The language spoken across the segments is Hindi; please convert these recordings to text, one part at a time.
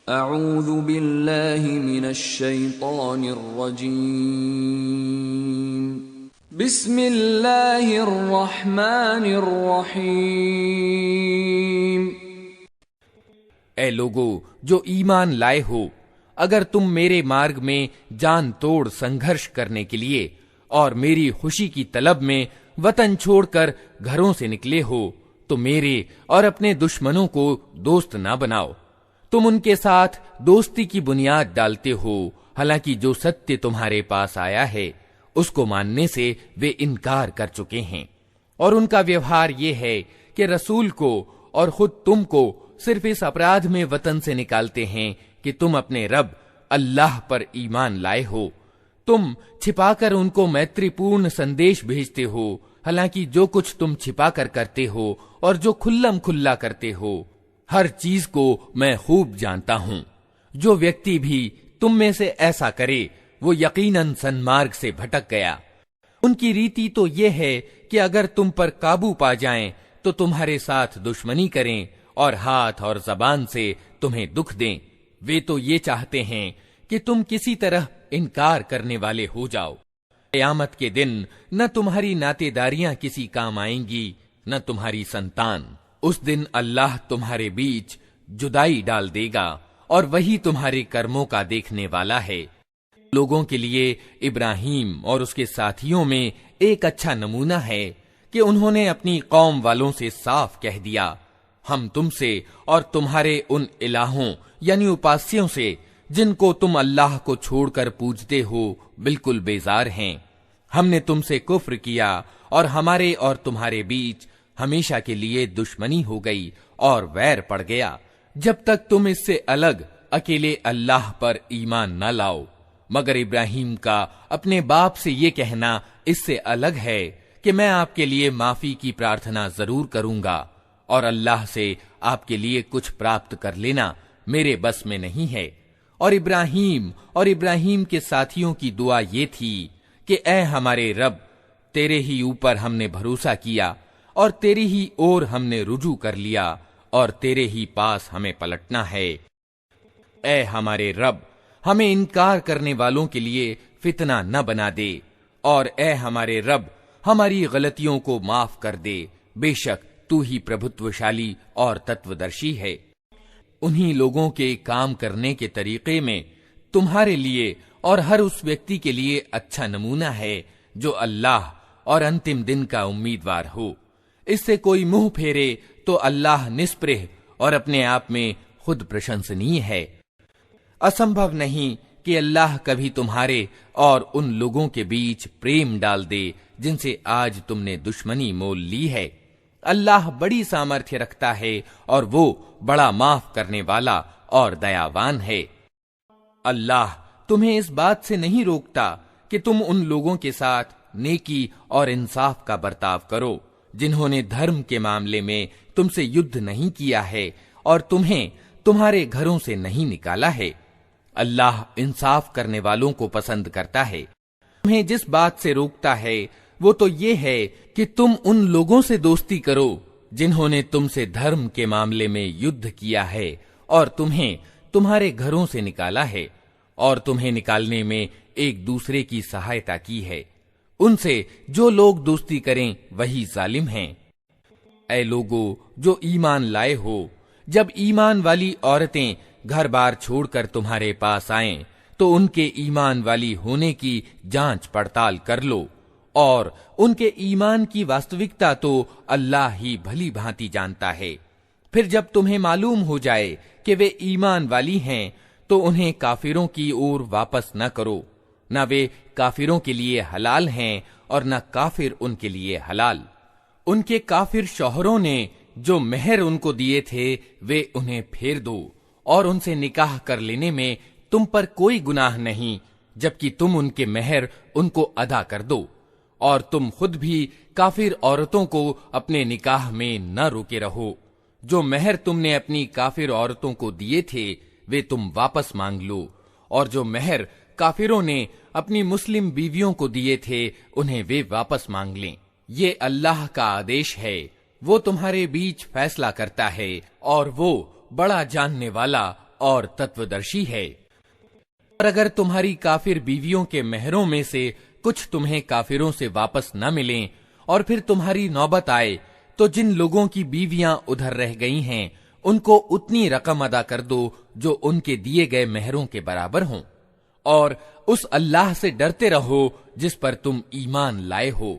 अऊज़ु बिल्लाहि मिनश शैतानिर रजीम। बिस्मिल्लाहिर रहमानिर रहीम। ए लोगो जो ईमान लाए हो, अगर तुम मेरे मार्ग में जान तोड़ संघर्ष करने के लिए और मेरी खुशी की तलब में वतन छोड़कर घरों से निकले हो, तो मेरे और अपने दुश्मनों को दोस्त ना बनाओ। तुम उनके साथ दोस्ती की बुनियाद डालते हो, हालांकि जो सत्य तुम्हारे पास आया है उसको मानने से वे इनकार कर चुके हैं। और उनका व्यवहार ये है कि रसूल को और खुद तुमको सिर्फ इस अपराध में वतन से निकालते हैं कि तुम अपने रब अल्लाह पर ईमान लाए हो। तुम छिपाकर उनको मैत्रीपूर्ण संदेश भेजते हो, हालांकि जो कुछ तुम छिपाकर करते हो और जो खुल्लम खुल्ला करते हो, हर चीज को मैं खूब जानता हूं। जो व्यक्ति भी तुम में से ऐसा करे वो यकीनन सन्मार्ग से भटक गया। उनकी रीति तो ये है कि अगर तुम पर काबू पा जाएं तो तुम्हारे साथ दुश्मनी करें और हाथ और जबान से तुम्हें दुख दें। वे तो ये चाहते हैं कि तुम किसी तरह इनकार करने वाले हो जाओ। क़यामत के दिन न तुम्हारी नातेदारियां किसी काम आएंगी, न तुम्हारी संतान। उस दिन अल्लाह तुम्हारे बीच जुदाई डाल देगा और वही तुम्हारे कर्मों का देखने वाला है। लोगों के लिए इब्राहीम और उसके साथियों में एक अच्छा नमूना है कि उन्होंने अपनी कौम वालों से साफ कह दिया, हम तुमसे और तुम्हारे उन इलाहों यानी उपास्यों से जिनको तुम अल्लाह को छोड़कर पूजते हो बिल्कुल बेजार हैं। हमने तुमसे कुफ्र किया और हमारे और तुम्हारे बीच हमेशा के लिए दुश्मनी हो गई और वैर पड़ गया, जब तक तुम इससे अलग अकेले अल्लाह पर ईमान न लाओ। मगर इब्राहीम का अपने बाप से ये कहना इससे अलग है कि मैं आपके लिए माफी की प्रार्थना जरूर करूंगा और अल्लाह से आपके लिए कुछ प्राप्त कर लेना मेरे बस में नहीं है। और इब्राहीम के साथियों की दुआ ये थी कि ऐ हमारे रब, तेरे ही ऊपर हमने भरोसा किया और तेरी ही ओर हमने रुजू कर लिया और तेरे ही पास हमें पलटना है। ऐ हमारे रब, हमें इनकार करने वालों के लिए फितना न बना दे और ऐ हमारे रब, हमारी गलतियों को माफ कर दे। बेशक तू ही प्रभुत्वशाली और तत्वदर्शी है। उन्हीं लोगों के काम करने के तरीके में तुम्हारे लिए और हर उस व्यक्ति के लिए अच्छा नमूना है जो अल्लाह और अंतिम दिन का उम्मीदवार हो। इससे कोई मुंह फेरे तो अल्लाह निस्पृह और अपने आप में खुद प्रशंसनीय है। असंभव नहीं कि अल्लाह कभी तुम्हारे और उन लोगों के बीच प्रेम डाल दे जिनसे आज तुमने दुश्मनी मोल ली है। अल्लाह बड़ी सामर्थ्य रखता है और वो बड़ा माफ करने वाला और दयावान है। अल्लाह तुम्हें इस बात से नहीं रोकता कि तुम उन लोगों के साथ नेकी और इंसाफ का बर्ताव करो जिन्होंने धर्म के मामले में तुमसे युद्ध नहीं किया है और तुम्हें तुम्हारे घरों से नहीं निकाला है। अल्लाह इंसाफ करने वालों को पसंद करता है। तुम्हें जिस बात से रोकता है वो तो ये है कि तुम उन लोगों से दोस्ती करो जिन्होंने तुमसे धर्म के मामले में युद्ध किया है और तुम्हें तुम्हारे घरों से निकाला है और तुम्हें निकालने में एक दूसरे की सहायता की है। उनसे जो लोग दोस्ती करें वही जालिम हैं। ऐ लोगो जो ईमान लाए हो, जब ईमान वाली औरतें घर बार छोड़कर तुम्हारे पास आएं तो उनके ईमान वाली होने की जांच पड़ताल कर लो और उनके ईमान की वास्तविकता तो अल्लाह ही भली भांति जानता है। फिर जब तुम्हें मालूम हो जाए कि वे ईमान वाली हैं तो उन्हें काफिरों की ओर वापस न करो। न वे काफिरों के लिए हलाल हैं और न काफिर उनके लिए हलाल। उनके काफिर शौहरों ने जो मेहर उनको दिए थे वे उन्हें फेर दो और उनसे निकाह कर लेने में तुम पर कोई गुनाह नहीं, जबकि तुम उनके मेहर उनको अदा कर दो। और तुम खुद भी काफिर औरतों को अपने निकाह में न रोके रहो। जो मेहर तुमने अपनी काफिर औरतों को दिए थे वे तुम वापस मांग लो और जो मेहर काफिरों ने अपनी मुस्लिम बीवियों को दिए थे उन्हें वे वापस मांग लें। ये अल्लाह का आदेश है, वो तुम्हारे बीच फैसला करता है और वो बड़ा जानने वाला और तत्वदर्शी है। और अगर तुम्हारी काफिर बीवियों के मेहरों में से कुछ तुम्हें काफिरों से वापस न मिलें और फिर तुम्हारी नौबत आए, तो जिन लोगों की बीवियां उधर रह गई हैं उनको उतनी रकम अदा कर दो जो उनके दिए गए मेहरों के बराबर हों, और उस अल्लाह से डरते रहो जिस पर तुम ईमान लाए हो।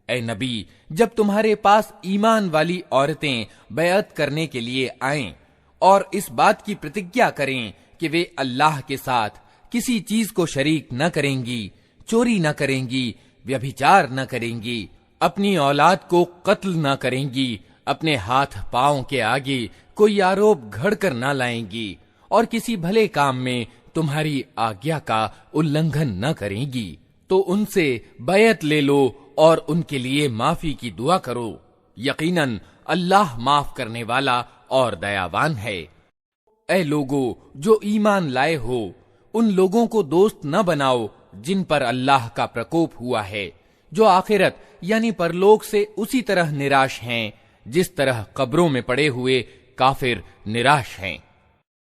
ए नबी, जब तुम्हारे पास ईमान वाली औरतें बैअत करने के लिए आएं और इस बात की प्रतिज्ञा करें कि वे अल्लाह के साथ किसी चीज को शरीक न करेंगी, चोरी न करेंगी, व्यभिचार न करेंगी, अपनी औलाद को कत्ल न करेंगी, अपने हाथ पांव के आगे कोई आरोप घड़कर न लाएंगी और किसी भले काम में तुम्हारी आज्ञा का उल्लंघन न करेंगी, तो उनसे बैअत ले लो और उनके लिए माफी की दुआ करो। यकीनन अल्लाह माफ करने वाला और दयावान है। ऐ लोगो जो ईमान लाए हो, उन लोगों को दोस्त न बनाओ जिन पर अल्लाह का प्रकोप हुआ है, जो आखिरत यानी परलोक से उसी तरह निराश हैं जिस तरह कब्रों में पड़े हुए काफिर निराश हैं।